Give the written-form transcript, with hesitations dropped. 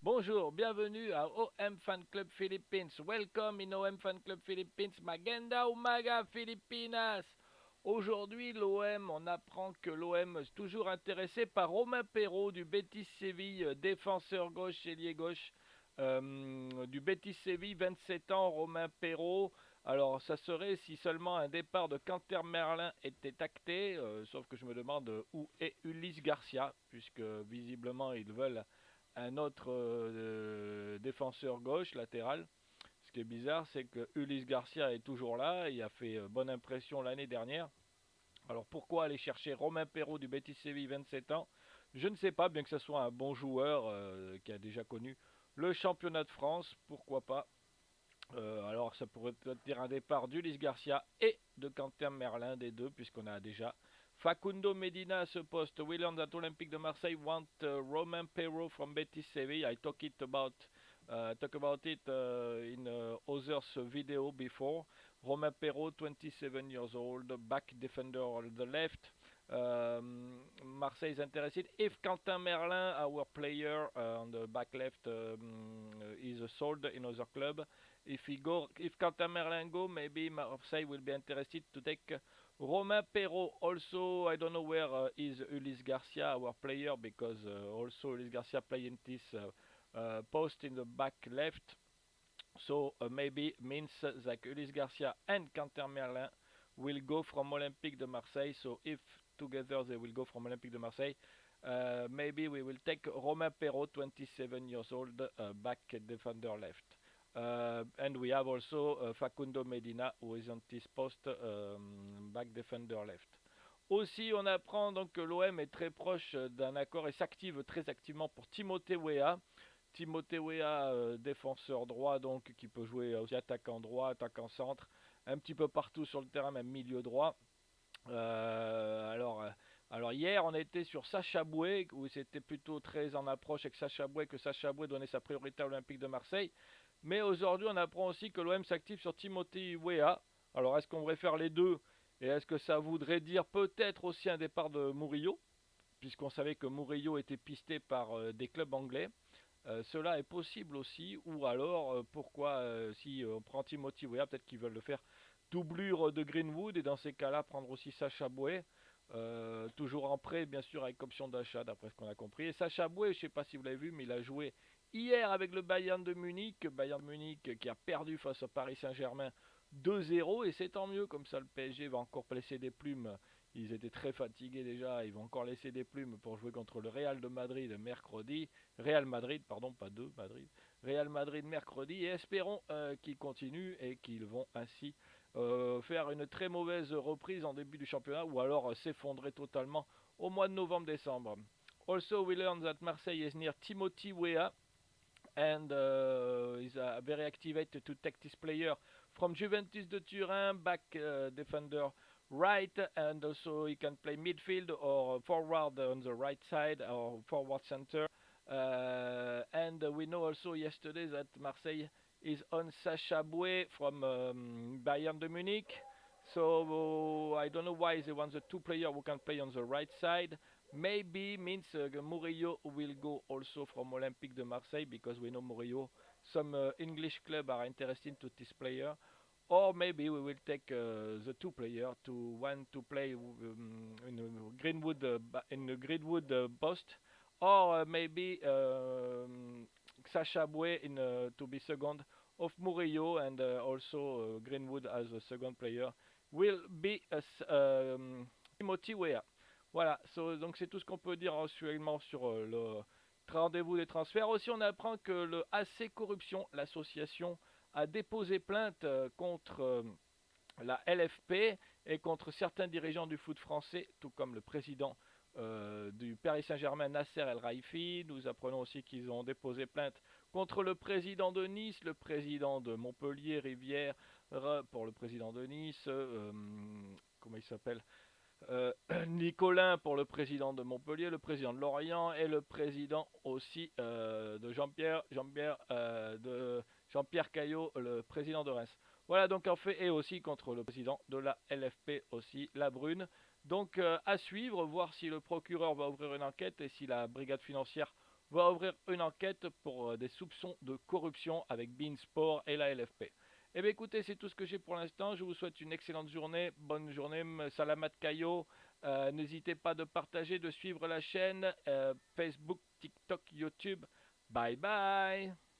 Bonjour, bienvenue à OM Fan Club Philippines. Welcome in OM Fan Club Philippines. Magenda Umaga Filipinas. Aujourd'hui, l'OM, on apprend que l'OM est toujours intéressé par Romain Perraud du Betis Séville, défenseur gauche, ailier gauche du Betis Séville, 27 ans, Romain Perraud. Alors, ça serait si seulement un départ de Canter Merlin était acté, sauf que je me demande où est Ulysse Garcia, puisque visiblement ils veulent un autre défenseur gauche latéral. Ce qui est bizarre, c'est que Ulysse Garcia est toujours là. Il a fait bonne impression l'année dernière. Alors pourquoi aller chercher Romain Perraud du Betis Séville, 27 ans? Je ne sais pas, bien que ce soit un bon joueur qui a déjà connu le championnat de France, pourquoi pas. Alors ça pourrait être un départ d'Ulysse Garcia et de Quentin Merlin, des deux, puisqu'on a déjà Facundo Medina à ce poste. Williams at Olympique de Marseille want Romain Perraud from Betis Seville. I talk about it in others video before. Romain Perraud, 27 years old, back defender on the left. Marseille is interested. If Quentin Merlin, our player on the back left, is sold in other club, if Quentin Merlin go, maybe Marseille will be interested to take Romain Perraud. Also, I don't know where is Ulysse Garcia, our player, because also Ulysse Garcia play in this post in the back left. So maybe means that Ulysse Garcia and Quentin Merlin will go from Olympique de Marseille. So if together they will go from Olympique de Marseille, maybe we will take Romain Perraud, 27 years old, back defender left. And we have also Facundo Medina, who is on this post, back defender left. Aussi, on apprend donc que l'OM est très proche d'un accord et s'active très activement pour Timothée Weah. Timothée Weah, défenseur droit, donc qui peut jouer aussi attaquant droit, attaquant centre, un petit peu partout sur le terrain, même milieu droit. Alors hier, on était sur Sacha Boué, où c'était plutôt très en approche avec Sacha Boué, que Sacha Boué donnait sa priorité à l'Olympique de Marseille. Mais aujourd'hui, on apprend aussi que l'OM s'active sur Timothée Weah. Alors, est-ce qu'on devrait faire les deux? Et est-ce que ça voudrait dire peut-être aussi un départ de Murillo, puisqu'on savait que Murillo était pisté par des clubs anglais? Cela est possible aussi, ou alors pourquoi si on prend Timothy Weah, peut-être qu'ils veulent le faire doublure de Greenwood, et dans ces cas-là prendre aussi Sacha Boué, toujours en prêt bien sûr avec option d'achat d'après ce qu'on a compris. Et Sacha Boué, je ne sais pas si vous l'avez vu, mais il a joué hier avec le Bayern de Munich qui a perdu face au Paris Saint-Germain 2-0, et c'est tant mieux, comme ça le PSG va encore laisser des plumes. Ils étaient très fatigués déjà, ils vont encore laisser des plumes pour jouer contre le Real de Madrid mercredi. Real Madrid, pardon, pas de Madrid. Real Madrid mercredi, et espérons qu'ils continuent et qu'ils vont ainsi faire une très mauvaise reprise en début du championnat, ou alors s'effondrer totalement au mois de novembre-décembre. Also, we learn that Marseille is near Timothy Weah and is very activated to take this player from Juventus de Turin, back defender right, and also he can play midfield or forward on the right side or forward center. And we know also yesterday that Marseille is on Sacha Boué from Bayern de Munich. So I don't know why they want the two players who can play on the right side. Maybe means Murillo will go also from Olympique de Marseille, because we know Murillo. Some English club are interested to this player. Or maybe we will take the two players to one to play in a Greenwood post, or maybe Sacha Boué in to be second of Murillo, and also Greenwood as a second player will be Timothy Weah. Voilà, donc c'est tout ce qu'on peut dire actuellement sur le rendez-vous des transferts. Aussi, on apprend que le AC Corruption, l'association, a déposé plainte contre la LFP et contre certains dirigeants du foot français, tout comme le président du Paris Saint-Germain, Nasser El Raifi. Nous apprenons aussi qu'ils ont déposé plainte contre le président de Nice, le président de Montpellier, Rivière, pour le président de Nice, comment il s'appelle, Nicolin pour le président de Montpellier, le président de Lorient, et le président aussi de Jean-Pierre Caillot, le président de Reims. Voilà, donc en fait, et aussi contre le président de la LFP aussi, la Brune. Donc à suivre, voir si le procureur va ouvrir une enquête et si la brigade financière va ouvrir une enquête pour des soupçons de corruption avec Beansport et la LFP. Eh bien écoutez, c'est tout ce que j'ai pour l'instant. Je vous souhaite une excellente journée. Bonne journée, Salamat Kayo. N'hésitez pas de partager, de suivre la chaîne Facebook, TikTok, YouTube. Bye bye.